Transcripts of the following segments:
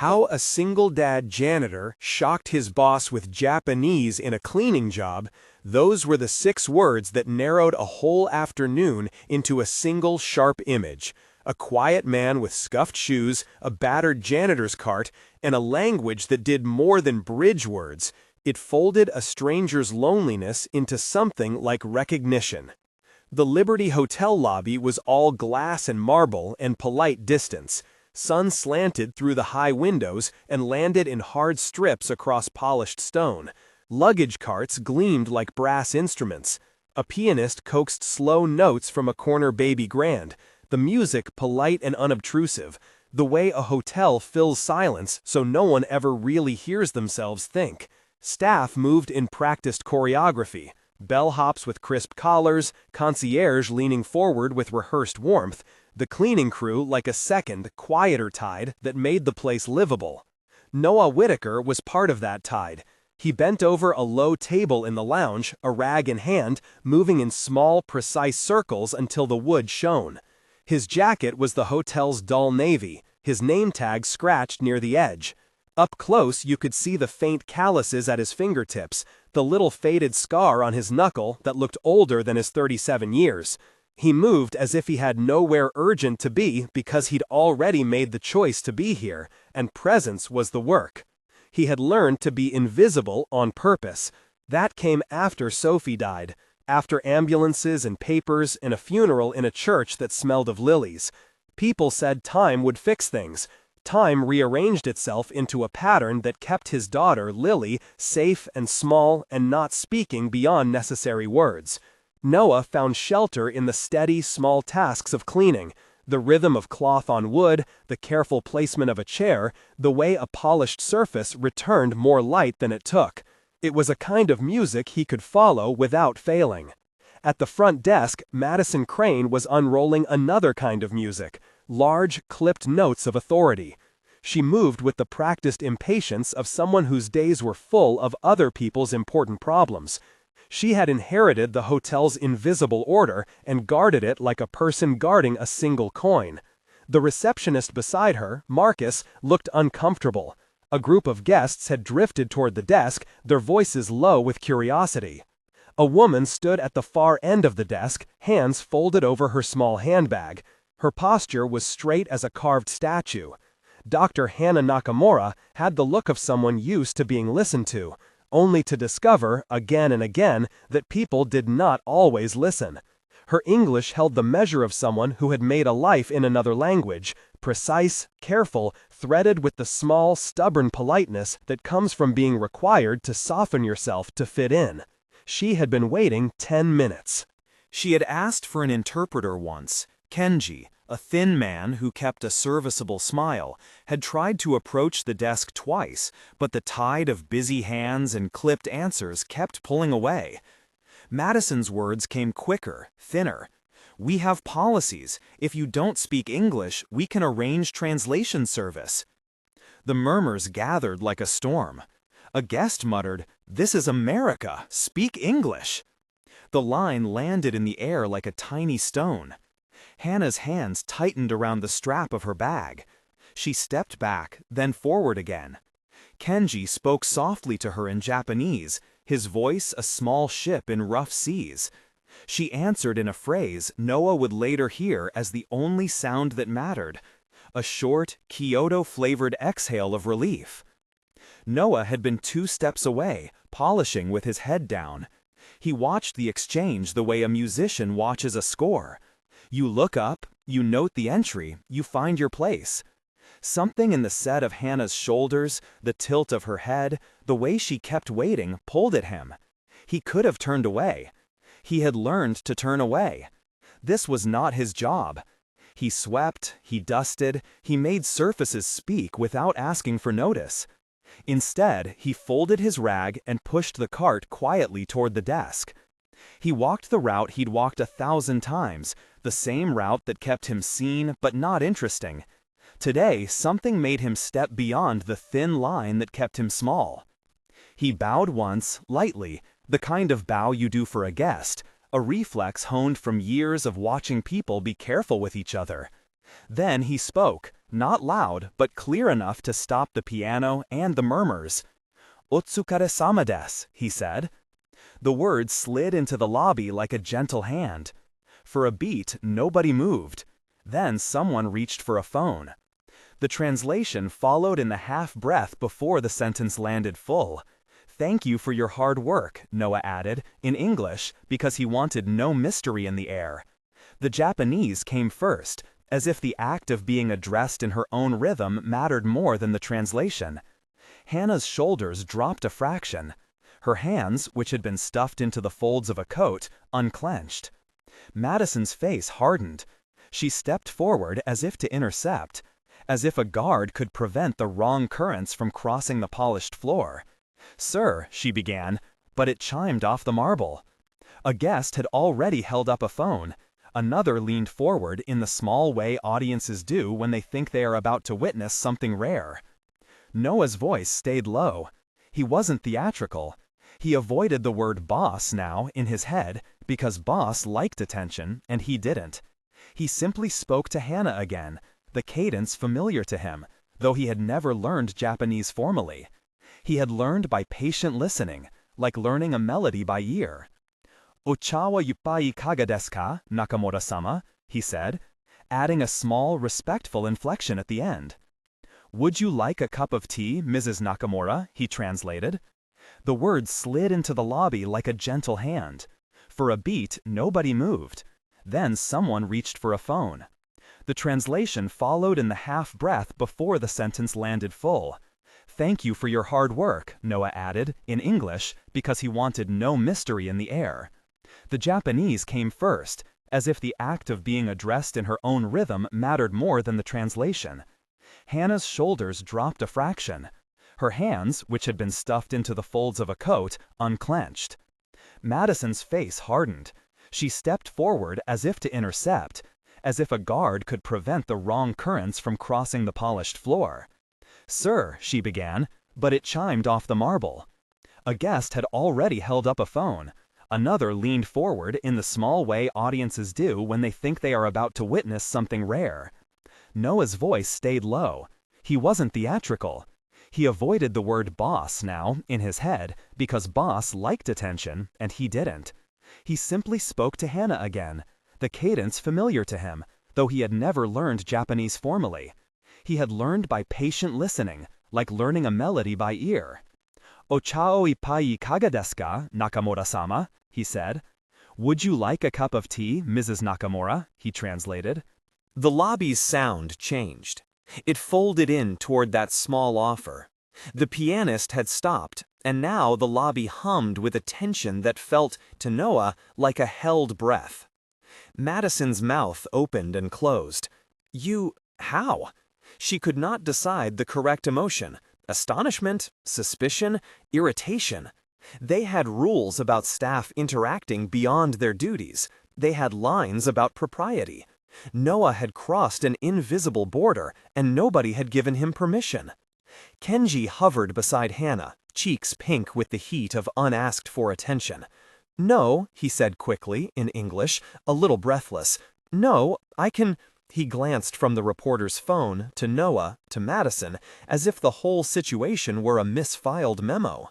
How a single dad janitor shocked his boss with Japanese in a cleaning job, those were the 6 words that narrowed a whole afternoon into a single sharp image. A quiet man with scuffed shoes, a battered janitor's cart, and a language that did more than bridge words. It folded a stranger's loneliness into something like recognition. The Liberty Hotel lobby was all glass and marble and polite distance. Sun slanted through the high windows and landed in hard strips across polished stone. Luggage carts gleamed like brass instruments. A pianist coaxed slow notes from a corner baby grand, the music polite and unobtrusive, the way a hotel fills silence so no one ever really hears themselves think. Staff moved in practiced choreography, bellhops with crisp collars, concierge leaning forward with rehearsed warmth, the cleaning crew like a second, quieter tide that made the place livable. Noah Whittaker was part of that tide. He bent over a low table in the lounge, a rag in hand, moving in small, precise circles until the wood shone. His jacket was the hotel's dull navy, his name tag scratched near the edge. Up close you could see the faint calluses at his fingertips, the little faded scar on his knuckle that looked older than his 37 years. He moved as if he had nowhere urgent to be because he'd already made the choice to be here, and presence was the work. He had learned to be invisible on purpose. That came after Sophie died, after ambulances and papers and a funeral in a church that smelled of lilies. People said time would fix things. Time rearranged itself into a pattern that kept his daughter, Lily, safe and small and not speaking beyond necessary words. Noah found shelter in the steady, small tasks of cleaning, the rhythm of cloth on wood, the careful placement of a chair, the way a polished surface returned more light than it took. It was a kind of music he could follow without failing. At the front desk, Madison Crane was unrolling another kind of music, large, clipped notes of authority. She moved with the practiced impatience of someone whose days were full of other people's important problems. She had inherited the hotel's invisible order and guarded it like a person guarding a single coin. The receptionist beside her, Marcus, looked uncomfortable. A group of guests had drifted toward the desk, their voices low with curiosity. A woman stood at the far end of the desk, hands folded over her small handbag. Her posture was straight as a carved statue. Dr. Hannah Nakamura had the look of someone used to being listened to, only to discover, again and again, that people did not always listen. Her English held the measure of someone who had made a life in another language, precise, careful, threaded with the small, stubborn politeness that comes from being required to soften yourself to fit in. She had been waiting 10 minutes. She had asked for an interpreter once. Kenji, a thin man who kept a serviceable smile, had tried to approach the desk twice, but the tide of busy hands and clipped answers kept pulling away. Madison's words came quicker, thinner. "We have policies. If you don't speak English, we can arrange translation service." The murmurs gathered like a storm. A guest muttered, "This is America. Speak English." The line landed in the air like a tiny stone. Hannah's hands tightened around the strap of her bag. She stepped back, then forward again. Kenji spoke softly to her in Japanese, his voice a small ship in rough seas. She answered in a phrase Noah would later hear as the only sound that mattered, a short, Kyoto-flavored exhale of relief. Noah had been 2 steps away, polishing with his head down. He watched the exchange the way a musician watches a score. You look up, you note the entry, you find your place. Something in the set of Hannah's shoulders, the tilt of her head, the way she kept waiting, pulled at him. He could have turned away. He had learned to turn away. This was not his job. He swept, he dusted, he made surfaces speak without asking for notice. Instead, he folded his rag and pushed the cart quietly toward the desk. He walked the route he'd walked 1,000 times, the same route that kept him seen but not interesting. Today, something made him step beyond the thin line that kept him small. He bowed once, lightly, the kind of bow you do for a guest, a reflex honed from years of watching people be careful with each other. Then he spoke, not loud, but clear enough to stop the piano and the murmurs. "Otsukare-sama desu," he said. The words slid into the lobby like a gentle hand. For a beat, nobody moved. Then someone reached for a phone. The translation followed in the half-breath before the sentence landed full. "Thank you for your hard work," Noah added, in English, because he wanted no mystery in the air. The Japanese came first, as if the act of being addressed in her own rhythm mattered more than the translation. Hannah's shoulders dropped a fraction. Her hands, which had been stuffed into the folds of a coat, unclenched. Madison's face hardened. She stepped forward as if to intercept, as if a guard could prevent the wrong currents from crossing the polished floor. "Sir," she began, but it chimed off the marble. A guest had already held up a phone. Another leaned forward in the small way audiences do when they think they are about to witness something rare. Noah's voice stayed low. He wasn't theatrical. He avoided the word boss now in his head because boss liked attention and he didn't. He simply spoke to Hannah again, the cadence familiar to him, though he had never learned Japanese formally. He had learned by patient listening, like learning a melody by ear. "Ocha wa yuppai ikaga desu ka, Nakamura-sama?" he said, adding a small, respectful inflection at the end. "Would you like a cup of tea, Mrs. Nakamura?" he translated. The words slid into the lobby like a gentle hand. For a beat, nobody moved. Then someone reached for a phone. The translation followed in the half-breath before the sentence landed full. "Thank you for your hard work," Noah added, in English, because he wanted no mystery in the air. The Japanese came first, as if the act of being addressed in her own rhythm mattered more than the translation. Hannah's shoulders dropped a fraction. Her hands, which had been stuffed into the folds of a coat, unclenched. Madison's face hardened. She stepped forward as if to intercept, as if a guard could prevent the wrong currents from crossing the polished floor. "Sir," she began, but it chimed off the marble. A guest had already held up a phone. Another leaned forward in the small way audiences do when they think they are about to witness something rare. Noah's voice stayed low. He wasn't theatrical. He avoided the word boss now, in his head, because boss liked attention, and he didn't. He simply spoke to Hannah again, the cadence familiar to him, though he had never learned Japanese formally. He had learned by patient listening, like learning a melody by ear. "Ocha o ippai ikaga desu ka, Nakamura-sama?" he said. "Would you like a cup of tea, Mrs. Nakamura?" he translated. The lobby's sound changed. It folded in toward that small offer. The pianist had stopped, and now the lobby hummed with a tension that felt, to Noah, like a held breath. Madison's mouth opened and closed. How? She could not decide the correct emotion. Astonishment, suspicion, irritation. They had rules about staff interacting beyond their duties. They had lines about propriety. Noah had crossed an invisible border, and nobody had given him permission. Kenji hovered beside Hannah, cheeks pink with the heat of unasked-for attention. "No," he said quickly, in English, a little breathless. "No, I can—" He glanced from the reporter's phone to Noah to Madison, as if the whole situation were a misfiled memo.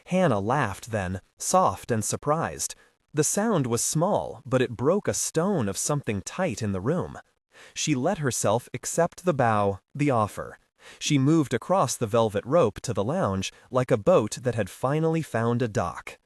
Hannah laughed then, soft and surprised. The sound was small, but it broke a stone of something tight in the room. She let herself accept the bow, the offer. She moved across the velvet rope to the lounge like a boat that had finally found a dock.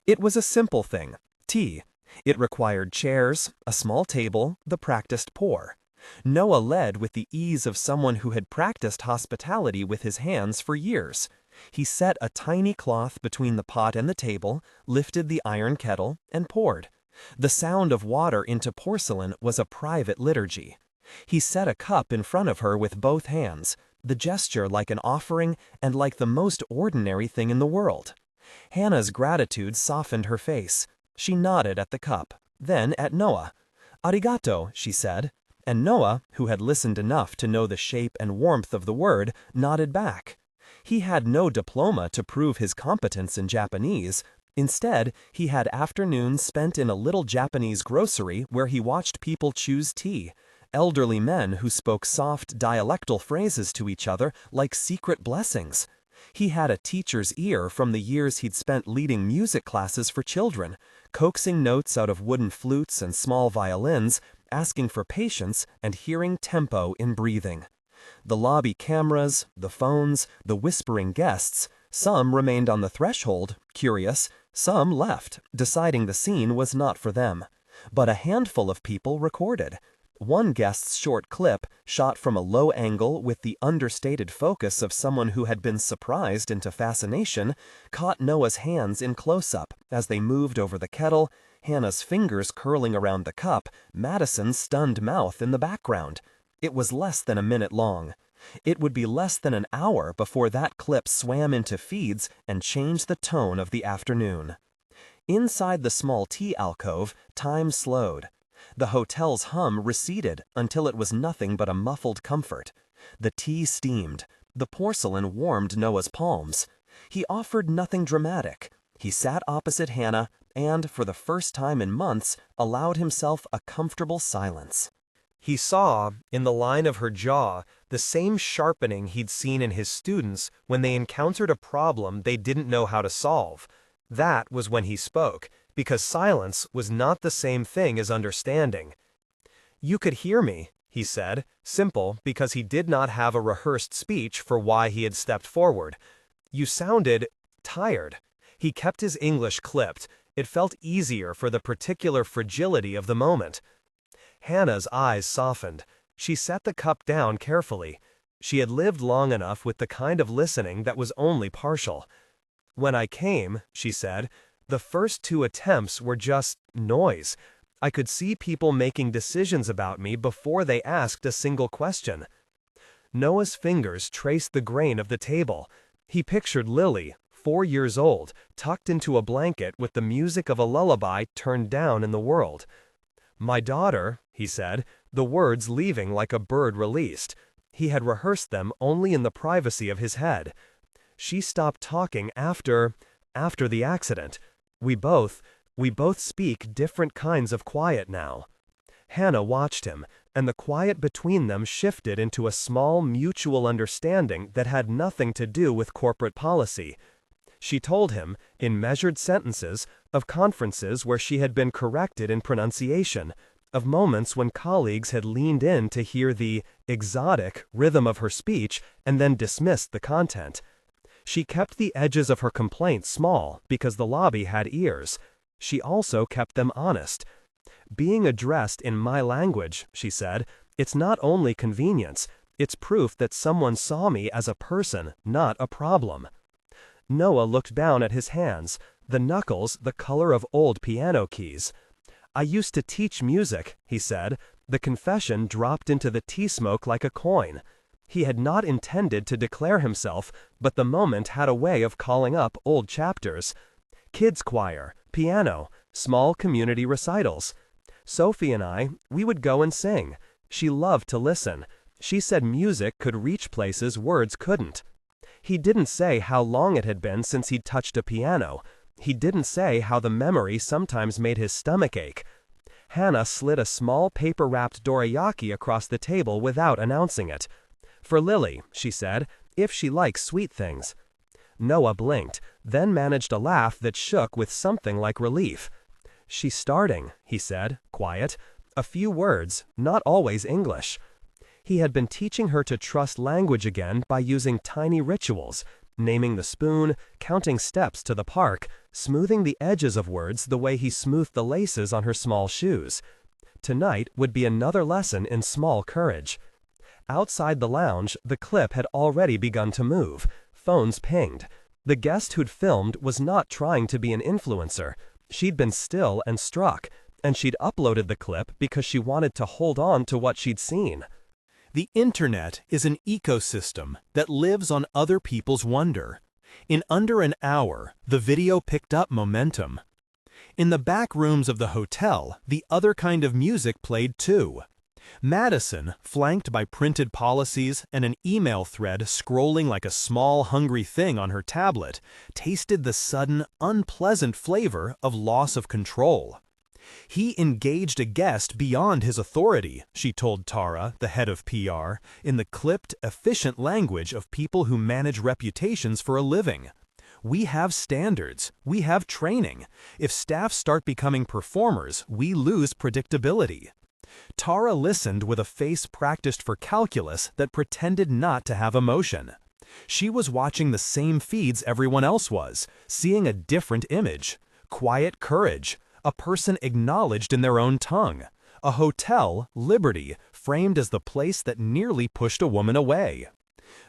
It was a simple thing, tea. It required chairs, a small table, the practiced pour. Noah led with the ease of someone who had practiced hospitality with his hands for years. He set a tiny cloth between the pot and the table, lifted the iron kettle, and poured. The sound of water into porcelain was a private liturgy. He set a cup in front of her with both hands, the gesture like an offering and like the most ordinary thing in the world. Hannah's gratitude softened her face. She nodded at the cup, then at Noah. "Arigato," she said, and Noah, who had listened enough to know the shape and warmth of the word, nodded back. He had no diploma to prove his competence in Japanese. Instead, he had afternoons spent in a little Japanese grocery where he watched people choose tea. elderly men who spoke soft dialectal phrases to each other like secret blessings. He had a teacher's ear from the years he'd spent leading music classes for children, coaxing notes out of wooden flutes and small violins, asking for patience and hearing tempo in breathing. The lobby cameras, the phones, the whispering guests, some remained on the threshold, curious, some left, deciding the scene was not for them. But a handful of people recorded. One guest's short clip, shot from a low angle with the understated focus of someone who had been surprised into fascination, caught Noah's hands in close-up as they moved over the kettle, Hannah's fingers curling around the cup, Madison's stunned mouth in the background. It was less than a minute long. It would be less than an hour before that clip swam into feeds and changed the tone of the afternoon. Inside the small tea alcove, time slowed. The hotel's hum receded until it was nothing but a muffled comfort. The tea steamed. The porcelain warmed Noah's palms. He offered nothing dramatic. He sat opposite Hannah and, for the first time in months, allowed himself a comfortable silence. He saw, in the line of her jaw, the same sharpening he'd seen in his students when they encountered a problem they didn't know how to solve. That was when he spoke, because silence was not the same thing as understanding. "You could hear me," he said, simple because he did not have a rehearsed speech for why he had stepped forward. "You sounded tired." He kept his English clipped. It felt easier for the particular fragility of the moment. Hannah's eyes softened. She set the cup down carefully. She had lived long enough with the kind of listening that was only partial. "When I came," she said, "the first 2 attempts were just noise. I could see people making decisions about me before they asked a single question." Noah's fingers traced the grain of the table. He pictured Lily, 4 years old, tucked into a blanket with the music of a lullaby turned down in the world. "My daughter," he said, the words leaving like a bird released. He had rehearsed them only in the privacy of his head. "She stopped talking after the accident. We both speak different kinds of quiet now." Hannah watched him, and the quiet between them shifted into a small mutual understanding that had nothing to do with corporate policy. She told him, in measured sentences, of conferences where she had been corrected in pronunciation, of moments when colleagues had leaned in to hear the exotic rhythm of her speech and then dismissed the content. She kept the edges of her complaints small because the lobby had ears. She also kept them honest. "Being addressed in my language," she said, "it's not only convenience, it's proof that someone saw me as a person, not a problem." Noah looked down at his hands, the knuckles the color of old piano keys. "I used to teach music," he said. The confession dropped into the tea smoke like a coin. He had not intended to declare himself, but the moment had a way of calling up old chapters. Kids' choir, piano, small community recitals. Sophie and we would go and sing. She loved to listen. She said music could reach places words couldn't. He didn't say how long it had been since he'd touched a piano. He didn't say how the memory sometimes made his stomach ache. Hannah slid a small paper-wrapped dorayaki across the table without announcing it. "For Lily," she said, "if she likes sweet things." Noah blinked, then managed a laugh that shook with something like relief. "She's starting," he said, quiet. "A few words, not always English." He had been teaching her to trust language again by using tiny rituals, naming the spoon, counting steps to the park, smoothing the edges of words the way he smoothed the laces on her small shoes. Tonight would be another lesson in small courage. Outside the lounge, the clip had already begun to move. Phones pinged. The guest who'd filmed was not trying to be an influencer. She'd been still and struck, and she'd uploaded the clip because she wanted to hold on to what she'd seen. The internet is an ecosystem that lives on other people's wonder. In under an hour, the video picked up momentum. In the back rooms of the hotel, the other kind of music played too. Madison, flanked by printed policies and an email thread scrolling like a small hungry thing on her tablet, tasted the sudden, unpleasant flavor of loss of control. He engaged a guest beyond his authority, she told Tara, the head of PR, in the clipped, efficient language of people who manage reputations for a living. We have standards. We have training. If staff start becoming performers, we lose predictability. Tara listened with a face practiced for calculus that pretended not to have emotion. She was watching the same feeds everyone else was, seeing a different image. Quiet courage. A person acknowledged in their own tongue. A hotel, Liberty, framed as the place that nearly pushed a woman away.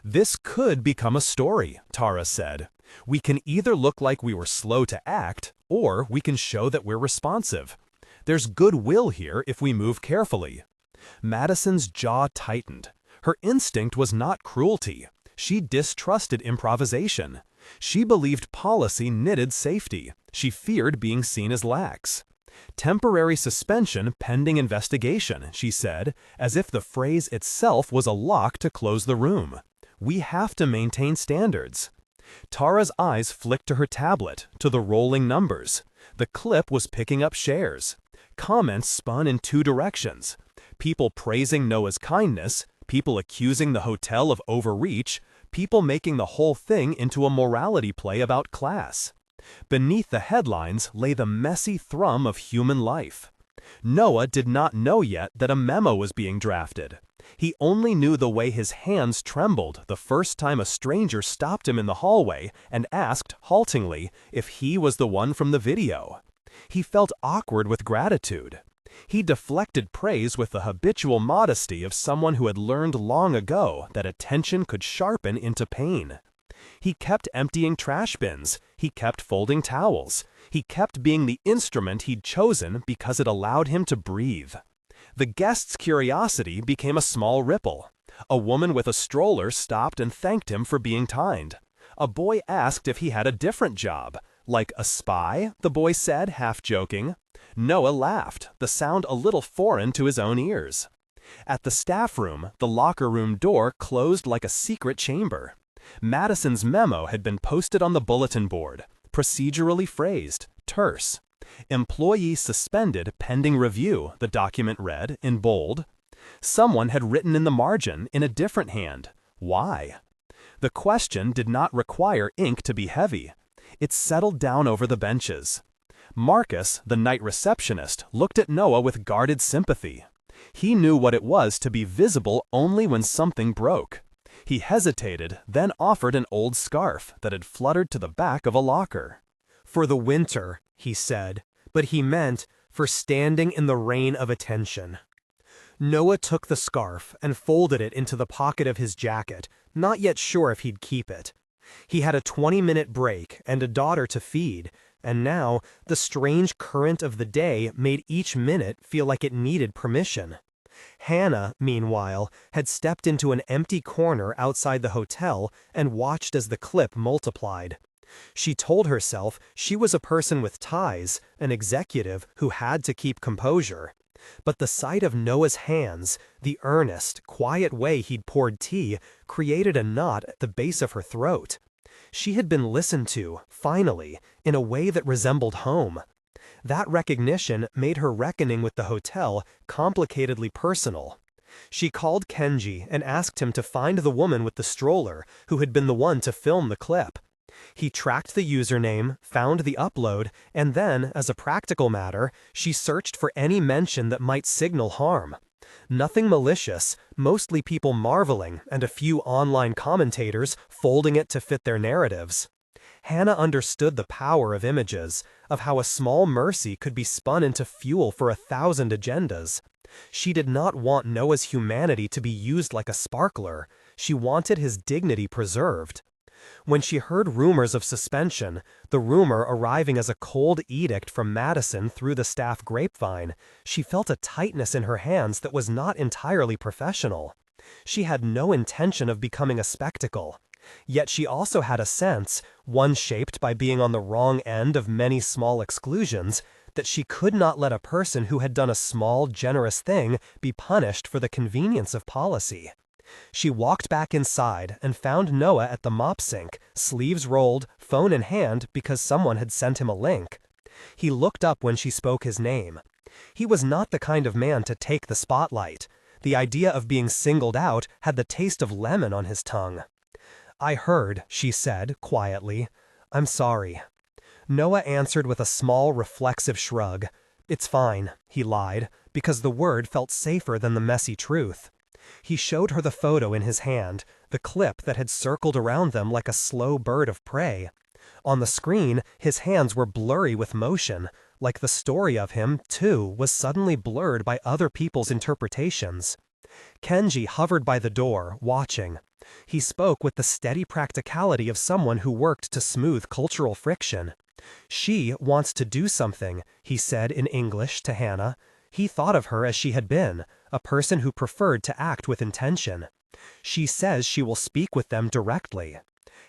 This could become a story, Tara said. We can either look like we were slow to act, or we can show that we're responsive. There's goodwill here if we move carefully. Madison's jaw tightened. Her instinct was not cruelty. She distrusted improvisation. She believed policy knitted safety. She feared being seen as lax. Temporary suspension pending investigation, she said, as if the phrase itself was a lock to close the room. We have to maintain standards. Tara's eyes flicked to her tablet, to the rolling numbers. The clip was picking up shares. Comments spun in two directions. People praising Noah's kindness, people accusing the hotel of overreach, people making the whole thing into a morality play about class. Beneath the headlines lay the messy thrum of human life. Noah did not know yet that a memo was being drafted. He only knew the way his hands trembled the first time a stranger stopped him in the hallway and asked, haltingly, if he was the one from the video. He felt awkward with gratitude. He deflected praise with the habitual modesty of someone who had learned long ago that attention could sharpen into pain. He kept emptying trash bins. He kept folding towels. He kept being the instrument he'd chosen because it allowed him to breathe. The guest's curiosity became a small ripple. A woman with a stroller stopped and thanked him for being kind. A boy asked if he had a different job. Like a spy, the boy said, half joking. Noah laughed, the sound a little foreign to his own ears. At the staff room, the locker room door closed like a secret chamber. Madison's memo had been posted on the bulletin board, procedurally phrased, terse. Employee suspended pending review, the document read, in bold. Someone had written in the margin, in a different hand, why? The question did not require ink to be heavy. It settled down over the benches. Marcus, the night receptionist, looked at Noah with guarded sympathy. He knew what it was to be visible only when something broke. He hesitated, then offered an old scarf that had fluttered to the back of a locker. For the winter, he said, but he meant for standing in the rain of attention. Noah took the scarf and folded it into the pocket of his jacket, not yet sure if he'd keep it. He had a 20-minute break and a daughter to feed, and now the strange current of the day made each minute feel like it needed permission. Hannah, meanwhile, had stepped into an empty corner outside the hotel and watched as the clip multiplied. She told herself she was a person with ties, an executive who had to keep composure. But the sight of Noah's hands, the earnest, quiet way he'd poured tea, created a knot at the base of her throat. She had been listened to, finally, in a way that resembled home. That recognition made her reckoning with the hotel complicatedly personal. She called Kenji and asked him to find the woman with the stroller who had been the one to film the clip. He tracked the username, found the upload, and then, as a practical matter, she searched for any mention that might signal harm. Nothing malicious, mostly people marveling and a few online commentators folding it to fit their narratives. Hannah understood the power of images, of how a small mercy could be spun into fuel for 1,000 agendas. She did not want Noah's humanity to be used like a sparkler. She wanted his dignity preserved. When she heard rumors of suspension, the rumor arriving as a cold edict from Madison through the staff grapevine, she felt a tightness in her hands that was not entirely professional. She had no intention of becoming a spectacle. Yet she also had a sense, one shaped by being on the wrong end of many small exclusions, that she could not let a person who had done a small, generous thing be punished for the convenience of policy. She walked back inside and found Noah at the mop sink, sleeves rolled, phone in hand because someone had sent him a link. He looked up when she spoke his name. He was not the kind of man to take the spotlight. The idea of being singled out had the taste of lemon on his tongue. "I heard," she said, quietly. "I'm sorry." Noah answered with a small, reflexive shrug. "It's fine," he lied, because the word felt safer than the messy truth. He showed her the photo in his hand, the clip that had circled around them like a slow bird of prey. On the screen, his hands were blurry with motion, like the story of him, too, was suddenly blurred by other people's interpretations. Kenji hovered by the door, watching. He spoke with the steady practicality of someone who worked to smooth cultural friction. "She wants to do something," he said in English to Hannah. He thought of her as she had been, a person who preferred to act with intention. "She says she will speak with them directly."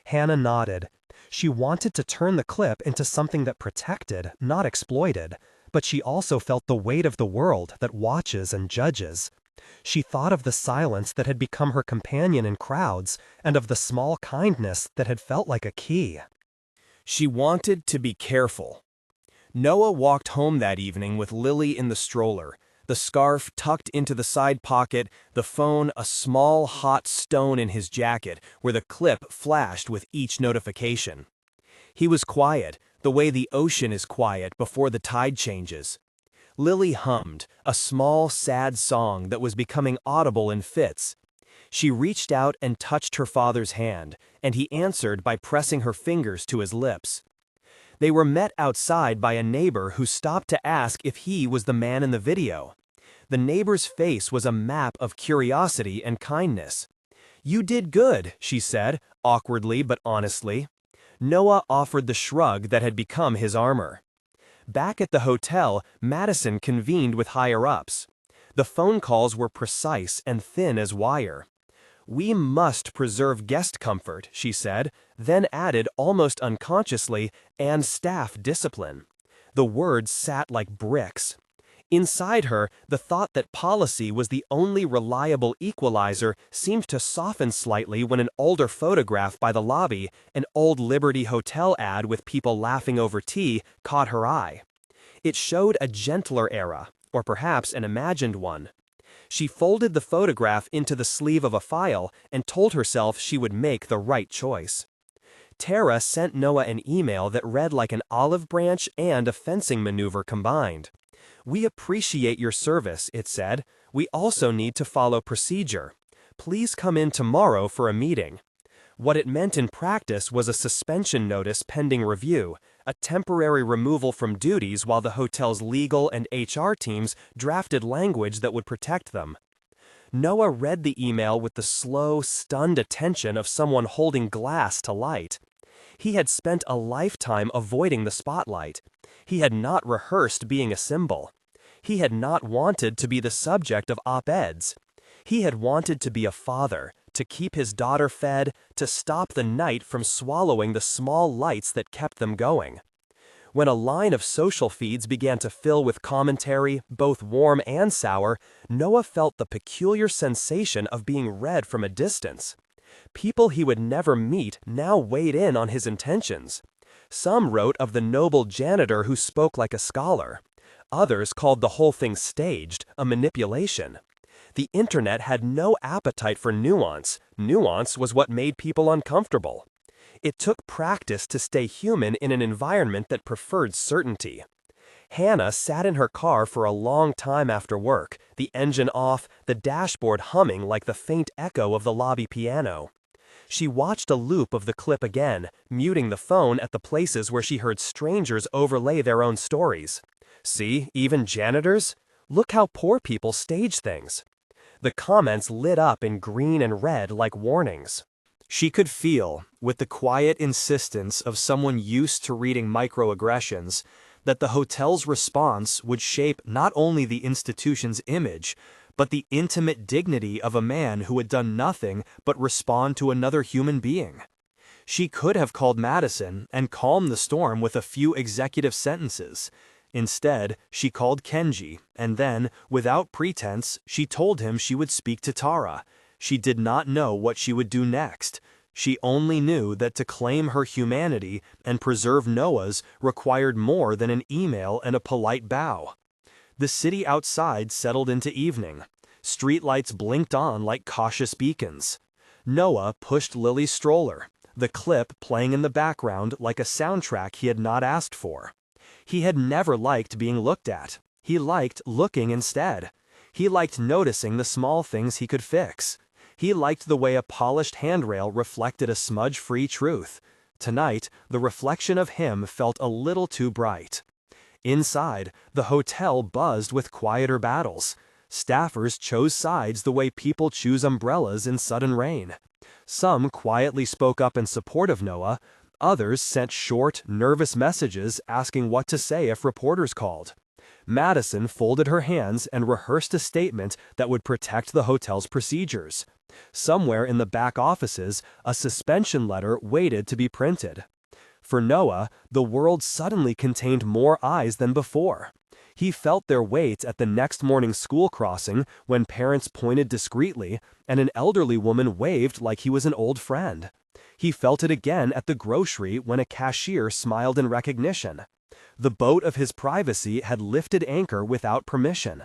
Hannah nodded. She wanted to turn the clip into something that protected, not exploited, but she also felt the weight of the world that watches and judges. She thought of the silence that had become her companion in crowds, and of the small kindness that had felt like a key. She wanted to be careful. Noah walked home that evening with Lily in the stroller, the scarf tucked into the side pocket, the phone a small hot stone in his jacket where the clip flashed with each notification. He was quiet, the way the ocean is quiet before the tide changes. Lily hummed, a small, sad song that was becoming audible in fits. She reached out and touched her father's hand, and he answered by pressing her fingers to his lips. They were met outside by a neighbor who stopped to ask if he was the man in the video. The neighbor's face was a map of curiosity and kindness. "You did good," she said, awkwardly but honestly. Noah offered the shrug that had become his armor. Back at the hotel, Madison convened with higher-ups. The phone calls were precise and thin as wire. "We must preserve guest comfort," she said, then added almost unconsciously, "and staff discipline." The words sat like bricks. Inside her, the thought that policy was the only reliable equalizer seemed to soften slightly when an older photograph by the lobby, an old Liberty Hotel ad with people laughing over tea, caught her eye. It showed a gentler era, or perhaps an imagined one. She folded the photograph into the sleeve of a file and told herself she would make the right choice. Tara sent Noah an email that read like an olive branch and a fencing maneuver combined. "We appreciate your service," it said. "We also need to follow procedure. Please come in tomorrow for a meeting." What it meant in practice was a suspension notice pending review, a temporary removal from duties while the hotel's legal and HR teams drafted language that would protect them. Noah read the email with the slow, stunned attention of someone holding glass to light. He had spent a lifetime avoiding the spotlight. He had not rehearsed being a symbol. He had not wanted to be the subject of op-eds. He had wanted to be a father, to keep his daughter fed, to stop the night from swallowing the small lights that kept them going. When a line of social feeds began to fill with commentary, both warm and sour, Noah felt the peculiar sensation of being read from a distance. People he would never meet now weighed in on his intentions. Some wrote of the noble janitor who spoke like a scholar. Others called the whole thing staged, a manipulation. The internet had no appetite for nuance. Nuance was what made people uncomfortable. It took practice to stay human in an environment that preferred certainty. Hannah sat in her car for a long time after work, the engine off, the dashboard humming like the faint echo of the lobby piano. She watched a loop of the clip again, muting the phone at the places where she heard strangers overlay their own stories. "See, even janitors? Look how poor people stage things." The comments lit up in green and red like warnings. She could feel, with the quiet insistence of someone used to reading microaggressions, that the hotel's response would shape not only the institution's image, but the intimate dignity of a man who had done nothing but respond to another human being. She could have called Madison and calmed the storm with a few executive sentences. Instead, she called Kenji, and then, without pretense, she told him she would speak to Tara. She did not know what she would do next. She only knew that to claim her humanity and preserve Noah's required more than an email and a polite bow. The city outside settled into evening. Streetlights blinked on like cautious beacons. Noah pushed Lily's stroller, the clip playing in the background like a soundtrack he had not asked for. He had never liked being looked at. He liked looking instead. He liked noticing the small things he could fix. He liked the way a polished handrail reflected a smudge-free truth. Tonight, the reflection of him felt a little too bright. Inside, the hotel buzzed with quieter battles. Staffers chose sides the way people choose umbrellas in sudden rain. Some quietly spoke up in support of Noah. Others sent short, nervous messages asking what to say if reporters called. Madison folded her hands and rehearsed a statement that would protect the hotel's procedures. Somewhere in the back offices, a suspension letter waited to be printed. For Noah, the world suddenly contained more eyes than before. He felt their weight at the next morning's school crossing when parents pointed discreetly and an elderly woman waved like he was an old friend. He felt it again at the grocery when a cashier smiled in recognition. The boat of his privacy had lifted anchor without permission.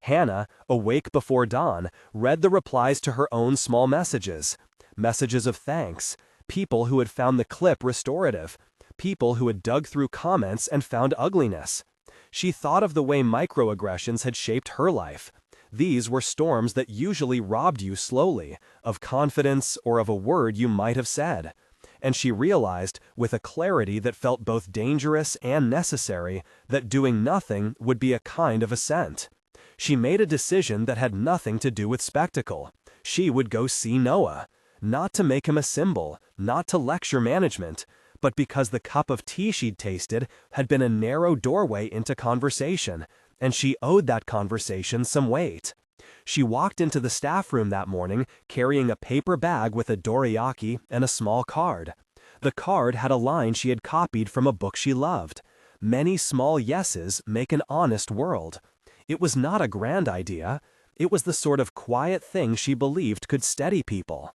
Hannah, awake before dawn, read the replies to her own small messages. Messages of thanks. People who had found the clip restorative. People who had dug through comments and found ugliness. She thought of the way microaggressions had shaped her life. These were storms that usually robbed you slowly, of confidence or of a word you might have said. And she realized, with a clarity that felt both dangerous and necessary, that doing nothing would be a kind of assent. She made a decision that had nothing to do with spectacle. She would go see Noah. Not to make him a symbol, not to lecture management, but because the cup of tea she'd tasted had been a narrow doorway into conversation, and she owed that conversation some weight. She walked into the staff room that morning carrying a paper bag with a dorayaki and a small card. The card had a line she had copied from a book she loved. Many small yeses make an honest world. It was not a grand idea. It was the sort of quiet thing she believed could steady people.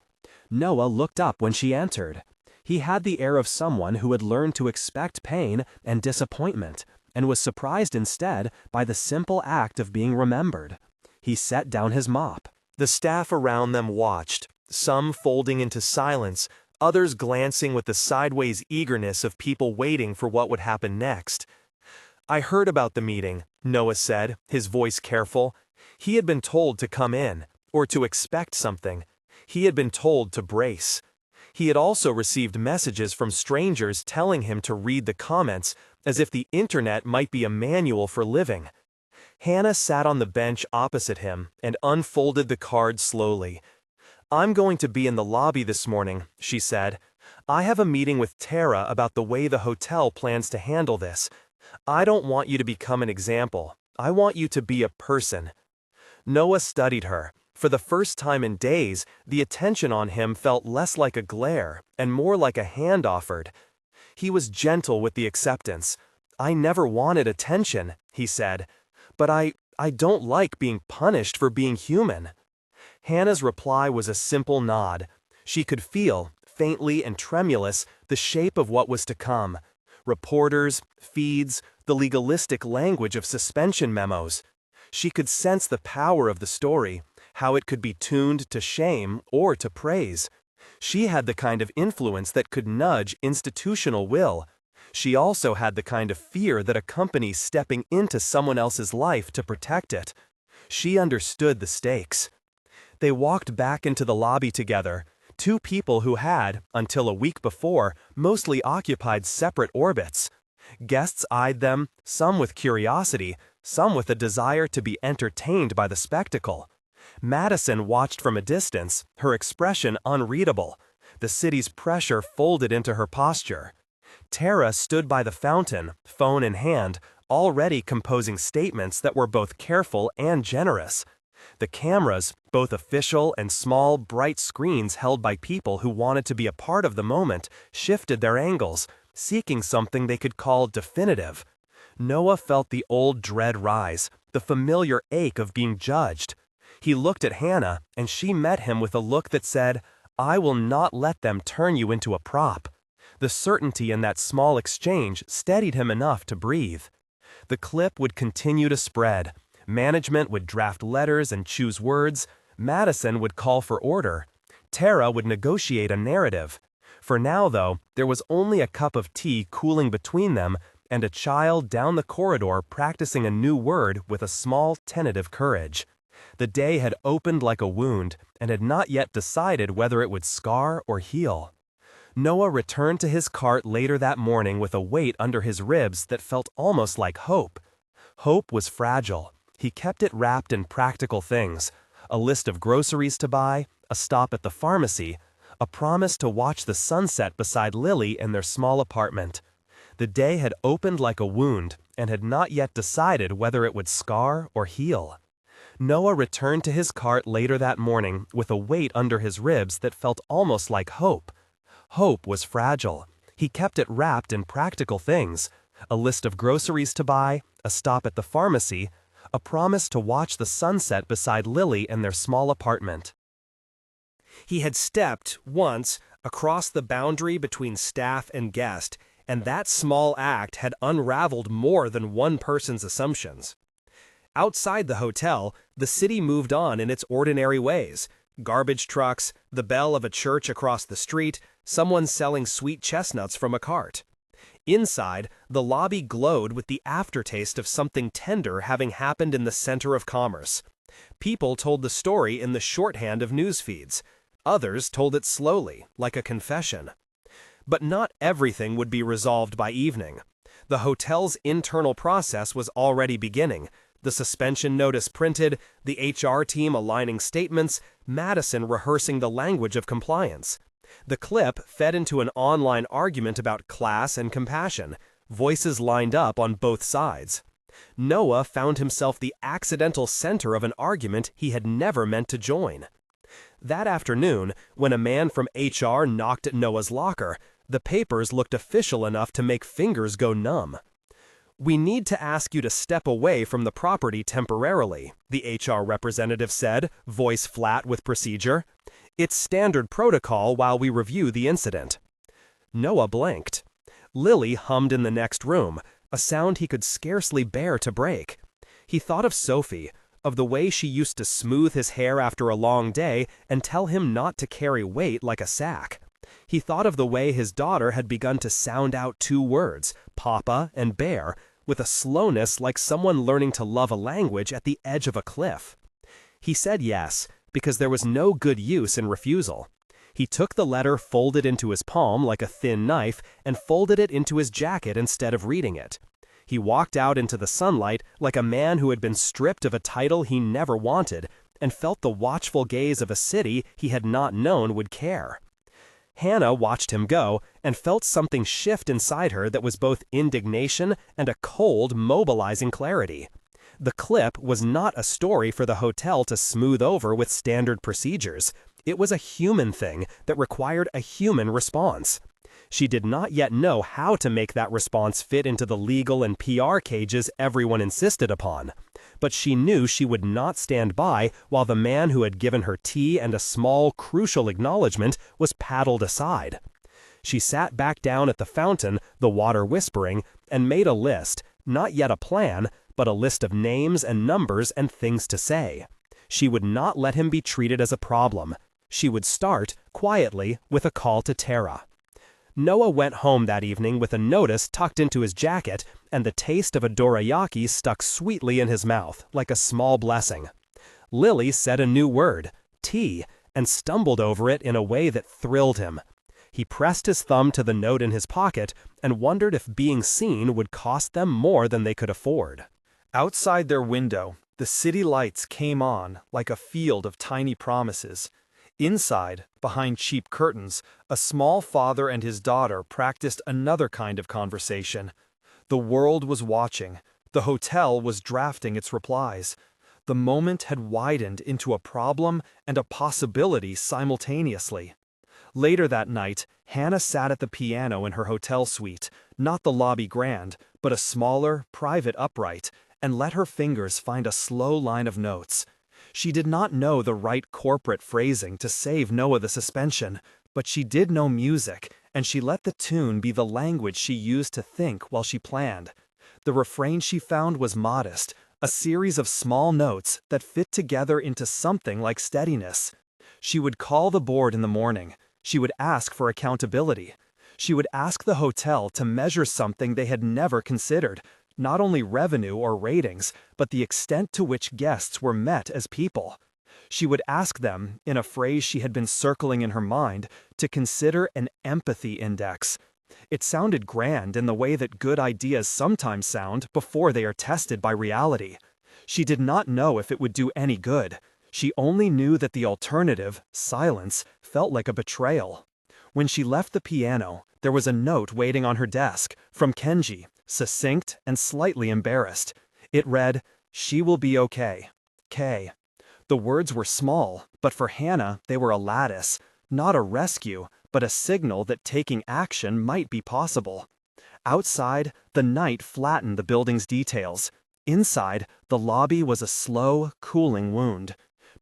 Noah looked up when she entered. He had the air of someone who had learned to expect pain and disappointment, and was surprised instead by the simple act of being remembered. He set down his mop. The staff around them watched, some folding into silence, others glancing with the sideways eagerness of people waiting for what would happen next. "I heard about the meeting," Noah said, his voice careful. He had been told to come in, or to expect something. He had been told to brace. He had also received messages from strangers telling him to read the comments, as if the internet might be a manual for living. Hannah sat on the bench opposite him and unfolded the card slowly. "I'm going to be in the lobby this morning," she said. "I have a meeting with Tara about the way the hotel plans to handle this. I don't want you to become an example. I want you to be a person." Noah studied her. For the first time in days, the attention on him felt less like a glare and more like a hand offered. He was gentle with the acceptance. "I never wanted attention," he said. "But I don't like being punished for being human." Hannah's reply was a simple nod. She could feel, faintly and tremulous, the shape of what was to come. Reporters, feeds, the legalistic language of suspension memos. She could sense the power of the story, how it could be tuned to shame or to praise. She had the kind of influence that could nudge institutional will. She also had the kind of fear that accompanies stepping into someone else's life to protect it. She understood the stakes. They walked back into the lobby together, two people who had, until a week before, mostly occupied separate orbits. Guests eyed them, some with curiosity, some with a desire to be entertained by the spectacle. Madison watched from a distance, her expression unreadable. The city's pressure folded into her posture. Tara stood by the fountain, phone in hand, already composing statements that were both careful and generous. The cameras, both official and small, bright screens held by people who wanted to be a part of the moment, shifted their angles, seeking something they could call definitive. Noah felt the old dread rise, the familiar ache of being judged. He looked at Hannah, and she met him with a look that said, I will not let them turn you into a prop. The certainty in that small exchange steadied him enough to breathe. The clip would continue to spread. Management would draft letters and choose words. Madison would call for order. Tara would negotiate a narrative. For now, though, there was only a cup of tea cooling between them and a child down the corridor practicing a new word with a small, tentative courage. The day had opened like a wound and had not yet decided whether it would scar or heal. Noah returned to his cart later that morning with a weight under his ribs that felt almost like hope. Hope was fragile. He kept it wrapped in practical things: a list of groceries to buy, a stop at the pharmacy, a promise to watch the sunset beside Lily in their small apartment. The day had opened like a wound and had not yet decided whether it would scar or heal. Noah returned to his cart later that morning with a weight under his ribs that felt almost like hope. Hope was fragile. He kept it wrapped in practical things: a list of groceries to buy, a stop at the pharmacy, a promise to watch the sunset beside Lily in their small apartment. He had stepped, once, across the boundary between staff and guest, and that small act had unraveled more than one person's assumptions. Outside the hotel, the city moved on in its ordinary ways: garbage trucks, the bell of a church across the street, someone selling sweet chestnuts from a cart. Inside, the lobby glowed with the aftertaste of something tender having happened in the center of commerce. People told the story in the shorthand of news feeds. Others told it slowly, like a confession. But not everything would be resolved by evening. The hotel's internal process was already beginning: the suspension notice printed, the HR team aligning statements, Madison rehearsing the language of compliance. The clip fed into an online argument about class and compassion, voices lined up on both sides. Noah found himself the accidental center of an argument he had never meant to join. That afternoon, when a man from HR knocked at Noah's locker, the papers looked official enough to make fingers go numb. "We need to ask you to step away from the property temporarily," the HR representative said, voice flat with procedure. "It's standard protocol while we review the incident." Noah blinked. Lily hummed in the next room, a sound he could scarcely bear to break. He thought of Sophie, of the way she used to smooth his hair after a long day and tell him not to carry weight like a sack. He thought of the way his daughter had begun to sound out two words, Papa and Bear, with a slowness like someone learning to love a language at the edge of a cliff. He said yes, because there was no good use in refusal. He took the letter folded into his palm like a thin knife and folded it into his jacket instead of reading it. He walked out into the sunlight like a man who had been stripped of a title he never wanted and felt the watchful gaze of a city he had not known would care. Hannah watched him go and felt something shift inside her that was both indignation and a cold, mobilizing clarity. The clip was not a story for the hotel to smooth over with standard procedures. It was a human thing that required a human response. She did not yet know how to make that response fit into the legal and PR cages everyone insisted upon. But she knew she would not stand by while the man who had given her tea and a small, crucial acknowledgement was paddled aside. She sat back down at the fountain, the water whispering, and made a list, not yet a plan, but a list of names and numbers and things to say. She would not let him be treated as a problem. She would start, quietly, with a call to Tara. Noah went home that evening with a notice tucked into his jacket, and the taste of a dorayaki stuck sweetly in his mouth, like a small blessing. Lily said a new word, tea, and stumbled over it in a way that thrilled him. He pressed his thumb to the note in his pocket and wondered if being seen would cost them more than they could afford. Outside their window, the city lights came on like a field of tiny promises. Inside, behind cheap curtains, a small father and his daughter practiced another kind of conversation. The world was watching. The hotel was drafting its replies. The moment had widened into a problem and a possibility simultaneously. Later that night, Hannah sat at the piano in her hotel suite, not the lobby grand, but a smaller, private upright, and let her fingers find a slow line of notes. She did not know the right corporate phrasing to save Noah the suspension, but she did know music, and she let the tune be the language she used to think while she planned. The refrain she found was modest, a series of small notes that fit together into something like steadiness. She would call the board in the morning. She would ask for accountability. She would ask the hotel to measure something they had never considered, not only revenue or ratings, but the extent to which guests were met as people. She would ask them, in a phrase she had been circling in her mind, to consider an empathy index. It sounded grand in the way that good ideas sometimes sound before they are tested by reality. She did not know if it would do any good. She only knew that the alternative, silence, felt like a betrayal. When she left the piano, there was a note waiting on her desk, from Kenji, succinct and slightly embarrassed. It read, "She will be okay. K." The words were small, but for Hannah they were a lattice, not a rescue, but a signal that taking action might be possible. Outside, the night flattened the building's details. Inside, the lobby was a slow, cooling wound.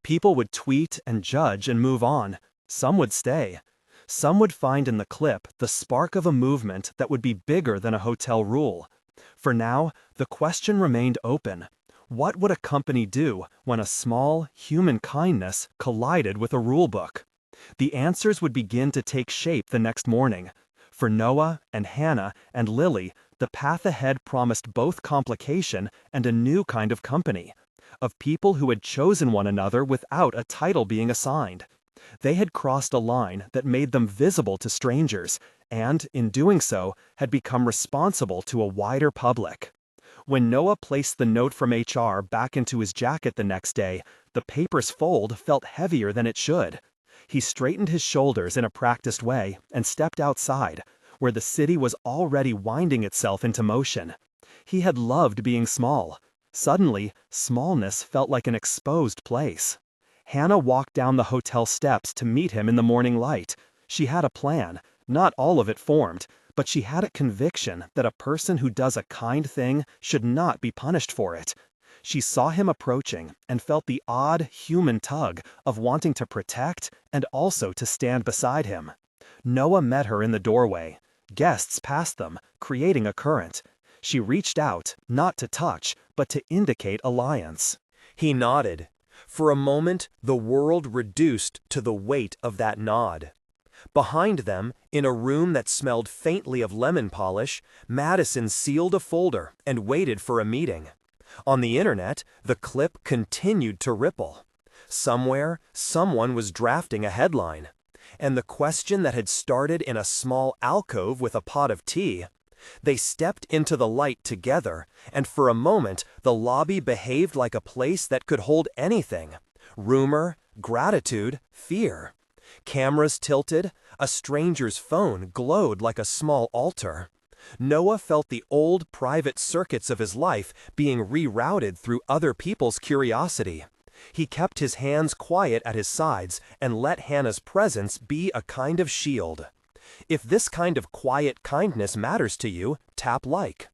People would tweet and judge and move on. Some would stay. Some would find in the clip the spark of a movement that would be bigger than a hotel rule. For now, the question remained open. What would a company do when a small, human kindness collided with a rulebook? The answers would begin to take shape the next morning. For Noah and Hannah and Lily, the path ahead promised both complication and a new kind of company, of people who had chosen one another without a title being assigned. They had crossed a line that made them visible to strangers, and, in doing so, had become responsible to a wider public. When Noah placed the note from HR back into his jacket the next day, the paper's fold felt heavier than it should. He straightened his shoulders in a practiced way and stepped outside, where the city was already winding itself into motion. He had loved being small. Suddenly, smallness felt like an exposed place. Hannah walked down the hotel steps to meet him in the morning light. She had a plan, not all of it formed, but she had a conviction that a person who does a kind thing should not be punished for it. She saw him approaching and felt the odd, human tug of wanting to protect and also to stand beside him. Noah met her in the doorway. Guests passed them, creating a current. She reached out, not to touch, but to indicate alliance. He nodded. For a moment, the world reduced to the weight of that nod. Behind them, in a room that smelled faintly of lemon polish, Madison sealed a folder and waited for a meeting. On the internet, the clip continued to ripple. Somewhere, someone was drafting a headline. And the question that had started in a small alcove with a pot of tea. They stepped into the light together, and for a moment, the lobby behaved like a place that could hold anything. Rumor, gratitude, fear. Cameras tilted, a stranger's phone glowed like a small altar. Noah felt the old private circuits of his life being rerouted through other people's curiosity. He kept his hands quiet at his sides and let Hannah's presence be a kind of shield. If this kind of quiet kindness matters to you, tap like.